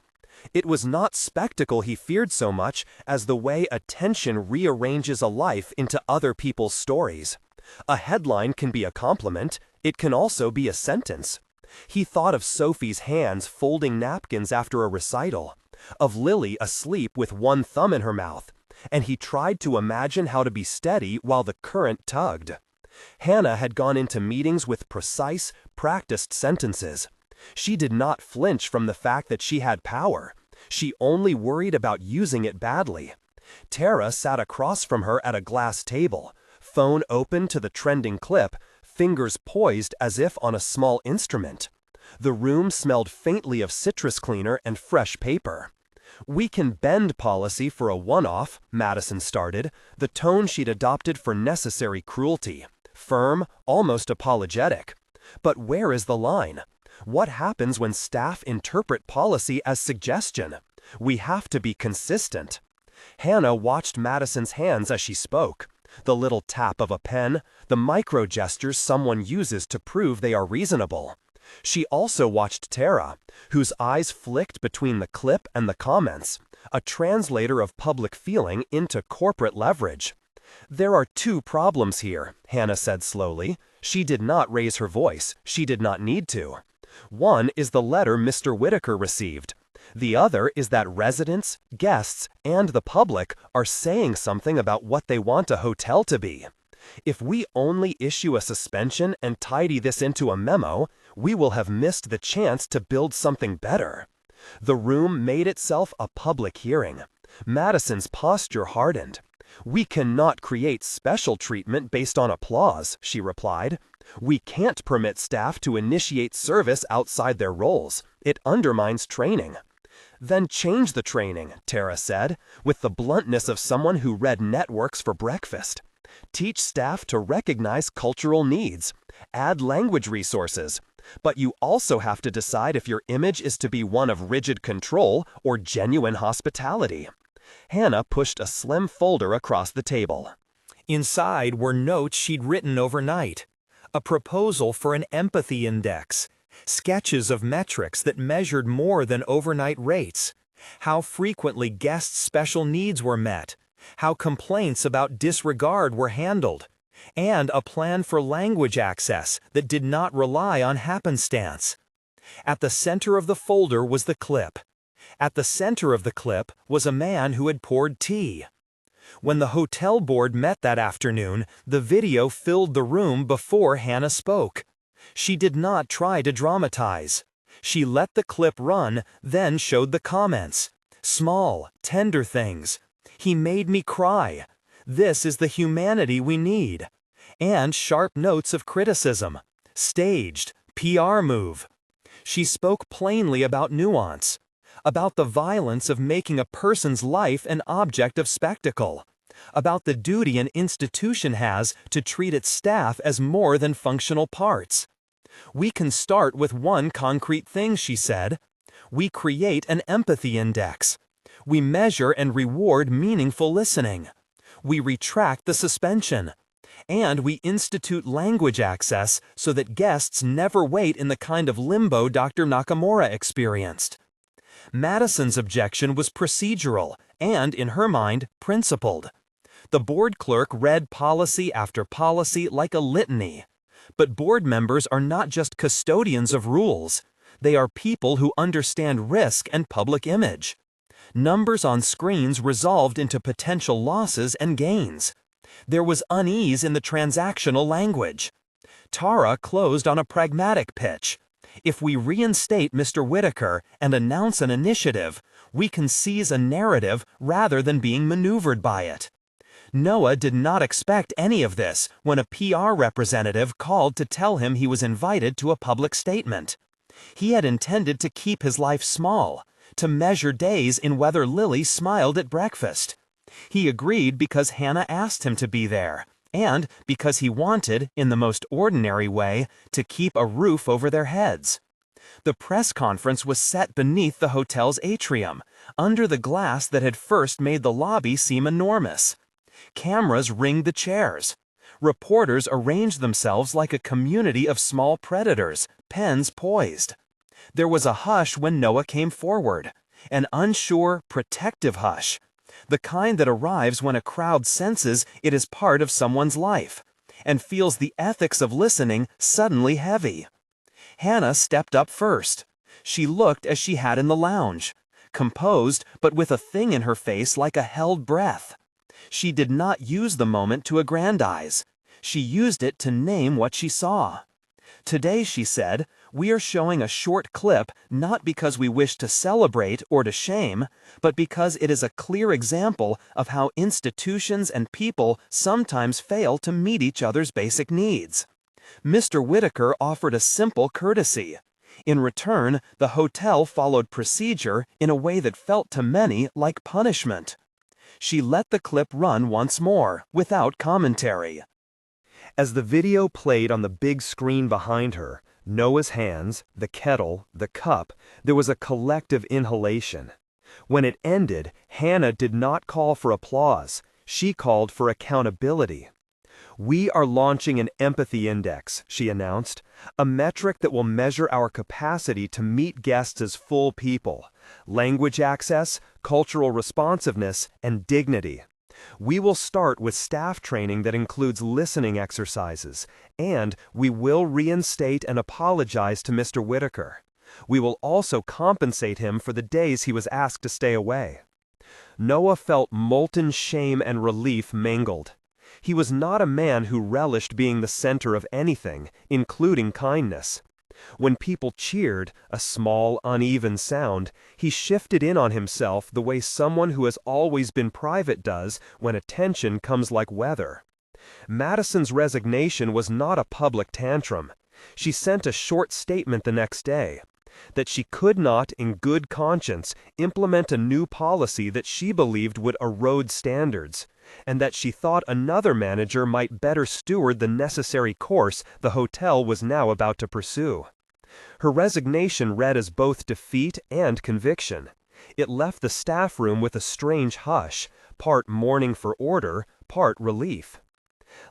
It was not spectacle he feared so much as the way attention rearranges a life into other people's stories. A headline can be a compliment, it can also be a sentence. He thought of Sophie's hands folding napkins after a recital, of Lily asleep with one thumb in her mouth, and he tried to imagine how to be steady while the current tugged. Hannah had gone into meetings with precise, practiced sentences. She did not flinch from the fact that she had power. She only worried about using it badly. Tara sat across from her at a glass table, phone open to the trending clip, fingers poised as if on a small instrument. The room smelled faintly of citrus cleaner and fresh paper. "We can bend policy for a one-off," Madison started, the tone she'd adopted for necessary cruelty. Firm, almost apologetic. But where is the line? What happens when staff interpret policy as suggestion? We have to be consistent. Hannah watched Madison's hands as she spoke. The little tap of a pen, the micro gestures someone uses to prove they are reasonable. She also watched Tara, whose eyes flicked between the clip and the comments, a translator of public feeling into corporate leverage. "There are two problems here," Hannah said slowly. She did not raise her voice. She did not need to. One is the letter Mr. Whittaker received. The other is that residents, guests, and the public are saying something about what they want a hotel to be. If we only issue a suspension and tidy this into a memo, we will have missed the chance to build something better. The room made itself a public hearing. Madison's posture hardened. "We cannot create special treatment based on applause," she replied. "We can't permit staff to initiate service outside their roles. It undermines training." "Then change the training," Tara said, with the bluntness of someone who read networks for breakfast. "Teach staff to recognize cultural needs. Add language resources. But you also have to decide if your image is to be one of rigid control or genuine hospitality." Hannah pushed a slim folder across the table. Inside were notes she'd written overnight. A proposal for an empathy index. Sketches of metrics that measured more than overnight rates. How frequently guests' special needs were met. How complaints about disregard were handled. And a plan for language access that did not rely on happenstance. At the center of the folder was the clip. At the center of the clip was a man who had poured tea. When the hotel board met that afternoon, the video filled the room before Hannah spoke. She did not try to dramatize. She let the clip run, then showed the comments. Small, tender things. "He made me cry. This is the humanity we need." And sharp notes of criticism. Staged, PR move. She spoke plainly about nuance. About the violence of making a person's life an object of spectacle. About the duty an institution has to treat its staff as more than functional parts. "We can start with one concrete thing," she said. "We create an empathy index. We measure and reward meaningful listening. We retract the suspension. And we institute language access so that guests never wait in the kind of limbo Dr. Nakamura experienced." Madison's objection was procedural and, in her mind, principled. The board clerk read policy after policy like a litany. But board members are not just custodians of rules. They are people who understand risk and public image. Numbers on screens resolved into potential losses and gains. There was unease in the transactional language. Tara closed on a pragmatic pitch. If we reinstate Mr. Whittaker and announce an initiative, we can seize a narrative rather than being maneuvered by it. Noah did not expect any of this when a PR representative called to tell him he was invited to a public statement. He had intended to keep his life small, to measure days in whether Lily smiled at breakfast. He agreed because Hannah asked him to be there, and because he wanted, in the most ordinary way, to keep a roof over their heads. The press conference was set beneath the hotel's atrium, under the glass that had first made the lobby seem enormous. Cameras ringed the chairs. Reporters arranged themselves like a community of small predators, pens poised. There was a hush when Noah came forward, an unsure, protective hush, the kind that arrives when a crowd senses it is part of someone's life, and feels the ethics of listening suddenly heavy. Hannah stepped up first. She looked as she had in the lounge, composed but with a thing in her face like a held breath. She did not use the moment to aggrandize. She used it to name what she saw. Today, she said, we are showing a short clip not because we wish to celebrate or to shame, but because it is a clear example of how institutions and people sometimes fail to meet each other's basic needs. Mr. Whittaker offered a simple courtesy. In return, the hotel followed procedure in a way that felt to many like punishment. She let the clip run once more, without commentary. As the video played on the big screen behind her, Noah's hands, the kettle, the cup, there was a collective inhalation. When it ended, Hannah did not call for applause. She called for accountability. "We are launching an empathy index," she announced, "a metric that will measure our capacity to meet guests as full people, language access, cultural responsiveness, and dignity. We will start with staff training that includes listening exercises, and we will reinstate and apologize to Mr. Whittaker. We will also compensate him for the days he was asked to stay away. Noah felt molten shame and relief mingled. He was not a man who relished being the center of anything, including kindness. When people cheered, a small, uneven sound, he shifted in on himself the way someone who has always been private does when attention comes like weather. Madison's resignation was not a public tantrum. She sent a short statement the next day that she could not, in good conscience, implement a new policy that she believed would erode standards, and that she thought another manager might better steward the necessary course the hotel was now about to pursue. Her resignation read as both defeat and conviction. It left the staff room with a strange hush, part mourning for order, part relief.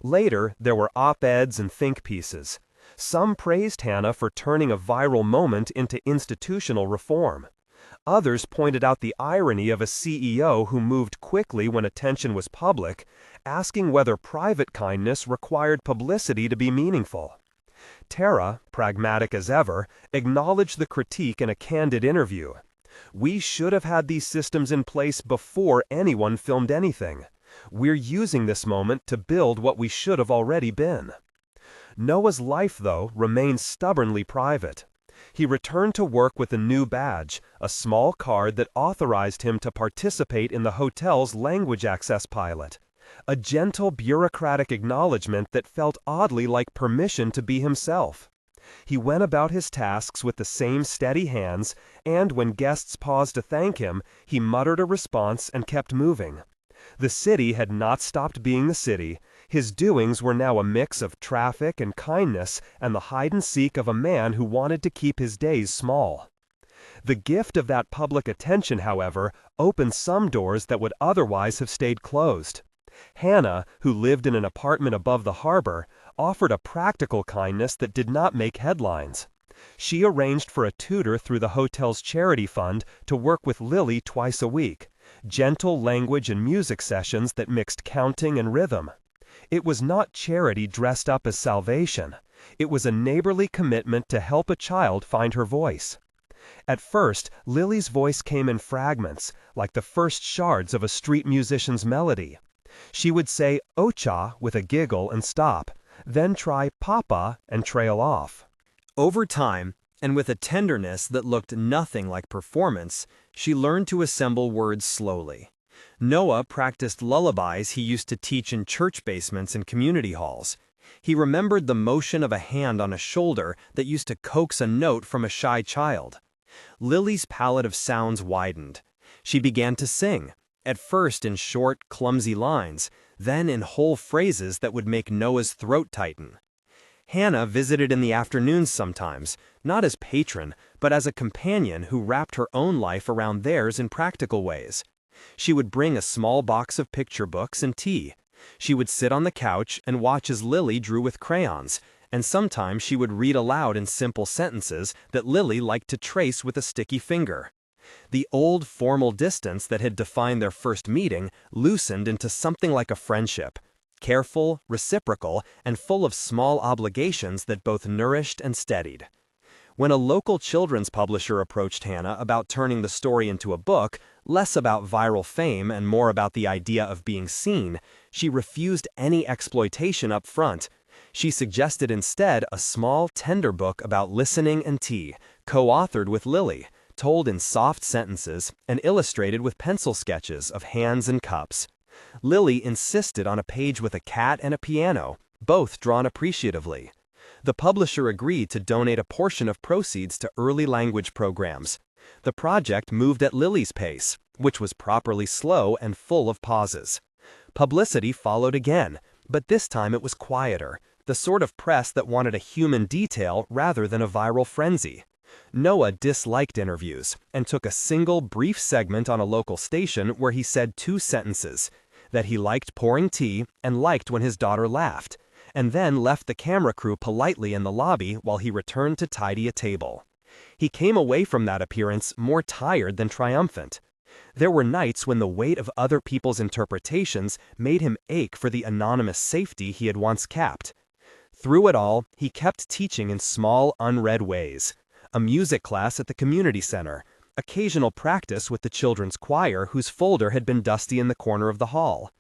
Later, there were op-eds and think pieces. Some praised Hannah for turning a viral moment into institutional reform. Others pointed out the irony of a CEO who moved quickly when attention was public, asking whether private kindness required publicity to be meaningful. Tara, pragmatic as ever, acknowledged the critique in a candid interview. "We should have had these systems in place before anyone filmed anything. We're using this moment to build what we should have already been." Noah's life, though, remained stubbornly private. He returned to work with a new badge, a small card that authorized him to participate in the hotel's language access pilot. A gentle bureaucratic acknowledgement that felt oddly like permission to be himself. He went about his tasks with the same steady hands, and when guests paused to thank him, he muttered a response and kept moving. The city had not stopped being the city. His doings were now a mix of traffic and kindness and the hide-and-seek of a man who wanted to keep his days small. The gift of that public attention, however, opened some doors that would otherwise have stayed closed. Hannah, who lived in an apartment above the harbor, offered a practical kindness that did not make headlines. She arranged for a tutor through the hotel's charity fund to work with Lily twice a week, gentle language and music sessions that mixed counting and rhythm. It was not charity dressed up as salvation. It was a neighborly commitment to help a child find her voice. At first, Lily's voice came in fragments, like the first shards of a street musician's melody. She would say "Ocha" with a giggle and stop, then try "Papa" and trail off. Over time, and with a tenderness that looked nothing like performance, she learned to assemble words slowly. Noah practiced lullabies he used to teach in church basements and community halls. He remembered the motion of a hand on a shoulder that used to coax a note from a shy child. Lily's palette of sounds widened. She began to sing, at first in short, clumsy lines, then in whole phrases that would make Noah's throat tighten. Hannah visited in the afternoons sometimes, not as patron, but as a companion who wrapped her own life around theirs in practical ways. She would bring a small box of picture books and tea. She would sit on the couch and watch as Lily drew with crayons, and sometimes she would read aloud in simple sentences that Lily liked to trace with a sticky finger. The old formal distance that had defined their first meeting loosened into something like a friendship, careful, reciprocal, and full of small obligations that both nourished and steadied. When a local children's publisher approached Hannah about turning the story into a book, less about viral fame and more about the idea of being seen, she refused any exploitation up front. She suggested instead a small, tender book about listening and tea, co-authored with Lily, told in soft sentences and illustrated with pencil sketches of hands and cups. Lily insisted on a page with a cat and a piano, both drawn appreciatively. The publisher agreed to donate a portion of proceeds to early language programs. The project moved at Lily's pace, which was properly slow and full of pauses. Publicity followed again, but this time it was quieter, the sort of press that wanted a human detail rather than a viral frenzy. Noah disliked interviews and took a single brief segment on a local station where he said 2 sentences, that he liked pouring tea and liked when his daughter laughed, and then left the camera crew politely in the lobby while he returned to tidy a table. He came away from that appearance more tired than triumphant. There were nights when the weight of other people's interpretations made him ache for the anonymous safety he had once kept. Through it all, he kept teaching in small, unread ways. A music class at the community center, occasional practice with the children's choir whose folder had been dusty in the corner of the hall.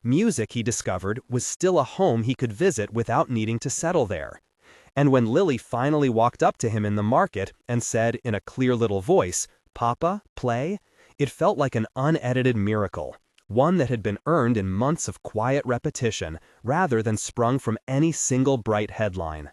Music, he discovered, was still a home he could visit without needing to settle there. And when Lily finally walked up to him in the market and said in a clear little voice, "Papa, play?" it felt like an unedited miracle, one that had been earned in months of quiet repetition rather than sprung from any single bright headline.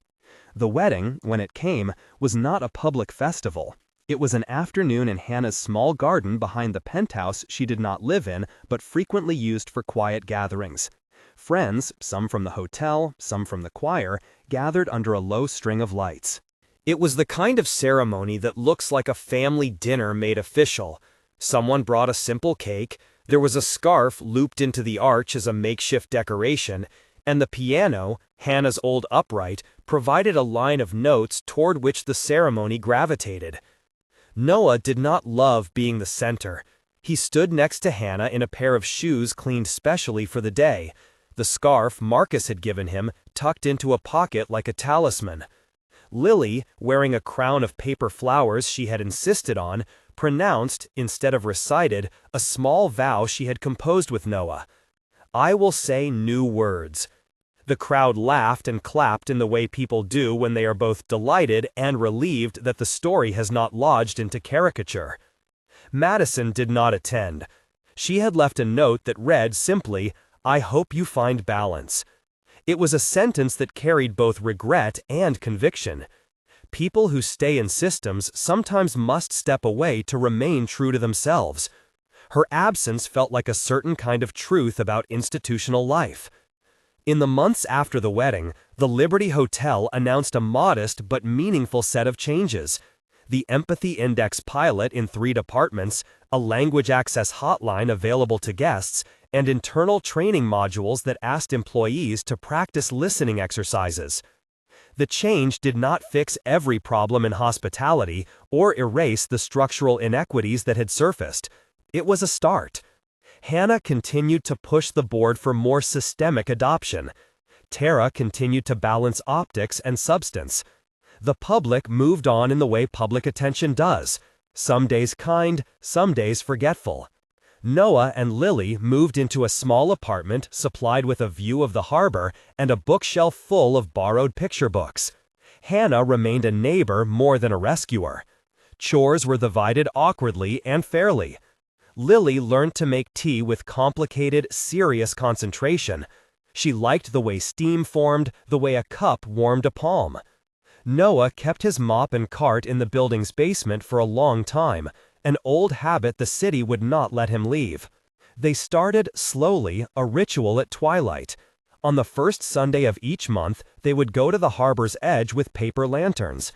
The wedding, when it came, was not a public festival. It was an afternoon in Hannah's small garden behind the penthouse she did not live in but frequently used for quiet gatherings. Friends, some from the hotel, some from the choir, gathered under a low string of lights. It was the kind of ceremony that looks like a family dinner made official. Someone brought a simple cake, there was a scarf looped into the arch as a makeshift decoration, and the piano, Hannah's old upright, provided a line of notes toward which the ceremony gravitated. Noah did not love being the center. He stood next to Hannah in a pair of shoes cleaned specially for the day, the scarf Marcus had given him tucked into a pocket like a talisman. Lily, wearing a crown of paper flowers she had insisted on, pronounced, instead of recited, a small vow she had composed with Noah. "I will say new words." The crowd laughed and clapped in the way people do when they are both delighted and relieved that the story has not lodged into caricature. Madison did not attend. She had left a note that read simply, "I hope you find balance." It was a sentence that carried both regret and conviction. People who stay in systems sometimes must step away to remain true to themselves. Her absence felt like a certain kind of truth about institutional life. In the months after the wedding, the Liberty Hotel announced a modest but meaningful set of changes. The Empathy Index pilot in 3 departments, a language access hotline available to guests, and internal training modules that asked employees to practice listening exercises. The change did not fix every problem in hospitality or erase the structural inequities that had surfaced. It was a start. Hannah continued to push the board for more systemic adoption. Tara continued to balance optics and substance. The public moved on in the way public attention does, some days kind, some days forgetful. Noah and Lily moved into a small apartment supplied with a view of the harbor and a bookshelf full of borrowed picture books. Hannah remained a neighbor more than a rescuer. Chores were divided awkwardly and fairly. Lily learned to make tea with complicated, serious concentration. She liked the way steam formed, the way a cup warmed a palm. Noah kept his mop and cart in the building's basement for a long time, an old habit the city would not let him leave. They started, slowly, a ritual at twilight. On the first Sunday of each month, they would go to the harbor's edge with paper lanterns.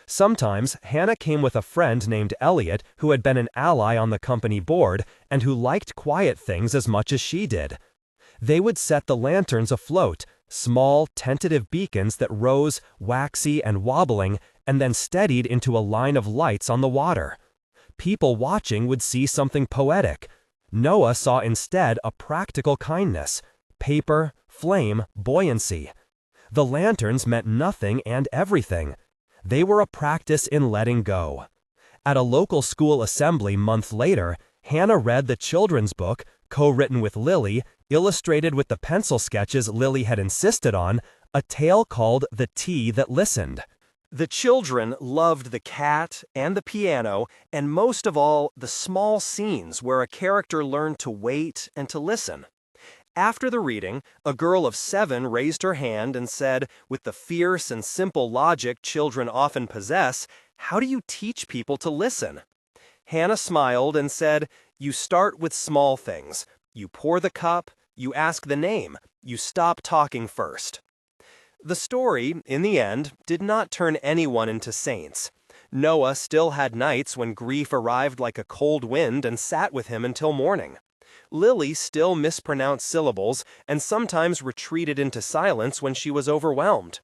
Sometimes, Hannah came with a friend named Elliot who had been an ally on the company board and who liked quiet things as much as she did. They would set the lanterns afloat, small, tentative beacons that rose, waxy and wobbling, and then steadied into a line of lights on the water. People watching would see something poetic. Noah saw instead a practical kindness: paper, flame, buoyancy. The lanterns meant nothing and everything. They were a practice in letting go. At a local school assembly month later, Hannah read the children's book, co-written with Lily, illustrated with the pencil sketches Lily had insisted on, a tale called The Tea That Listened. The children loved the cat and the piano, and most of all, the small scenes where a character learned to wait and to listen. After the reading, a girl of 7 raised her hand and said, with the fierce and simple logic children often possess, "How do you teach people to listen?" Hannah smiled and said, "You start with small things. You pour the cup, you ask the name, you stop talking first." The story, in the end, did not turn anyone into saints. Noah still had nights when grief arrived like a cold wind and sat with him until morning. Lily still mispronounced syllables and sometimes retreated into silence when she was overwhelmed.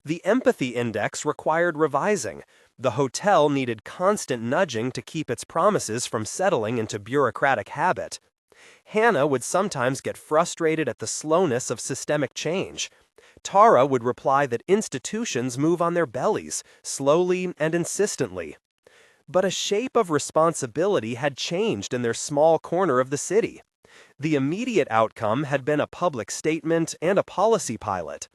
The empathy index required revising. The hotel needed constant nudging to keep its promises from settling into bureaucratic habit. Hannah would sometimes get frustrated at the slowness of systemic change. Tara would reply that institutions move on their bellies, slowly and insistently. But a shape of responsibility had changed in their small corner of the city. The immediate outcome had been a public statement and a policy pilot.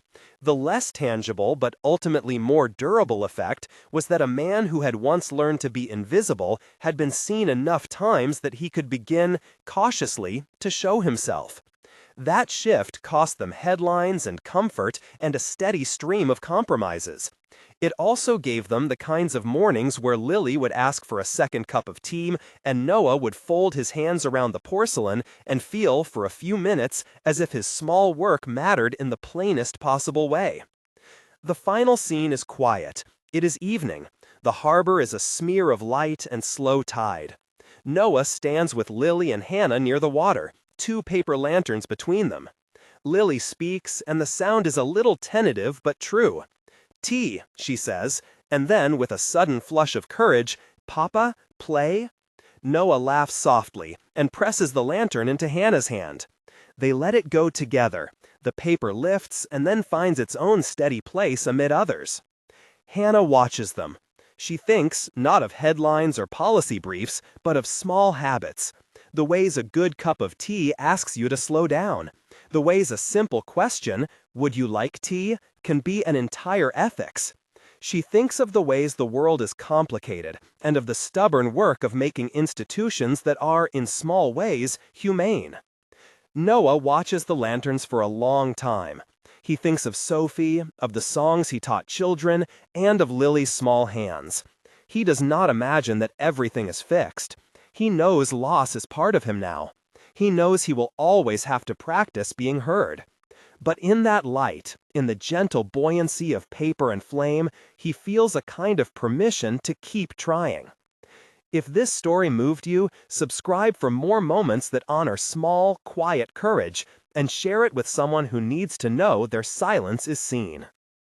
The less tangible but ultimately more durable effect was that a man who had once learned to be invisible had been seen enough times that he could begin, cautiously, to show himself. That shift cost them headlines and comfort and a steady stream of compromises. It also gave them the kinds of mornings where Lily would ask for a second cup of tea and Noah would fold his hands around the porcelain and feel for a few minutes as if his small work mattered in the plainest possible way. The final scene is quiet. It is evening. The harbor is a smear of light and slow tide. Noah stands with Lily and Hannah near the water, 2 paper lanterns between them. Lily speaks, and the sound is a little tentative but true. "Tea," she says, and then, with a sudden flush of courage, "Papa, play?" Noah laughs softly and presses the lantern into Hannah's hand. They let it go together. The paper lifts and then finds its own steady place amid others. Hannah watches them. She thinks not of headlines or policy briefs, but of small habits. The ways a good cup of tea asks you to slow down. The ways a simple question, "Would you like tea?" can be an entire ethics. She thinks of the ways the world is complicated and of the stubborn work of making institutions that are, in small ways, humane. Noah watches the lanterns for a long time. He thinks of Sophie, of the songs he taught children, and of Lily's small hands. He does not imagine that everything is fixed. He knows loss is part of him now. He knows he will always have to practice being heard. But in that light, in the gentle buoyancy of paper and flame, he feels a kind of permission to keep trying. If this story moved you, subscribe for more moments that honor small, quiet courage, and share it with someone who needs to know their silence is seen.